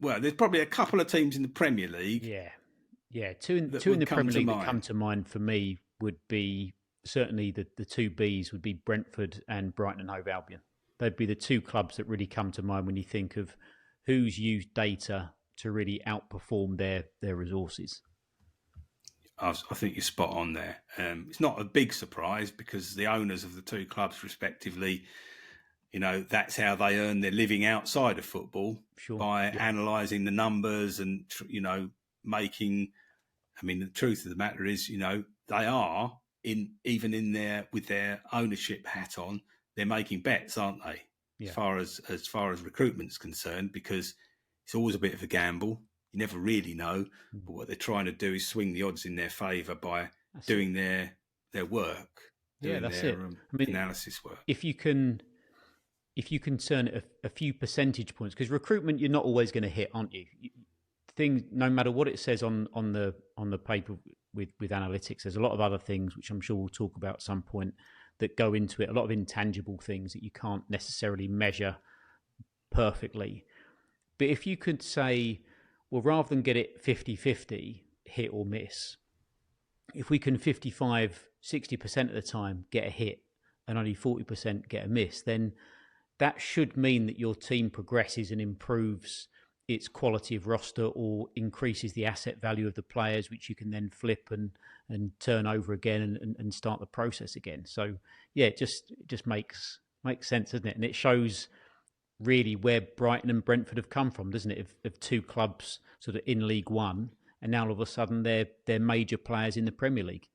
Well, there's probably a couple of teams in the Premier League Yeah, yeah. Two in that two in would the come Premier to League that come mind. to mind for me would be certainly the two Bs would be Brentford and Brighton and Hove Albion. They'd be the two clubs that really come to mind when you think of who's used data to really outperform their resources. I think you're spot on there. It's not a big surprise because the owners of the two clubs, respectively, that's how they earn their living outside of football Sure. by Yeah. analysing the numbers and making. I mean, the truth of the matter is, they are even in their with their ownership hat on, they're making bets, aren't they? As Yeah. far as recruitment's concerned, because it's always a bit of a gamble. You never really know, Mm. but what they're trying to do is swing the odds in their favour by That's it. doing their work, Yeah, doing that's their it. I mean, analysis work. if you can turn it a few percentage points, because recruitment you're not always going to hit, aren't you? Things, no matter what it says on the paper with analytics, there's a lot of other things which I'm sure we'll talk about at some point that go into it. A lot of intangible things that you can't necessarily measure perfectly. But if you could say, well, rather than get it 50-50 hit or miss, if we can 55-60% of the time get a hit and only 40% get a miss, then that should mean that your team progresses and improves its quality of roster or increases the asset value of the players, which you can then flip and turn over again and start the process again. So yeah, it just makes sense, doesn't it? And it shows really where Brighton and Brentford have come from, doesn't it? Of two clubs sort of in League One, and now all of a sudden they're major players in the Premier League.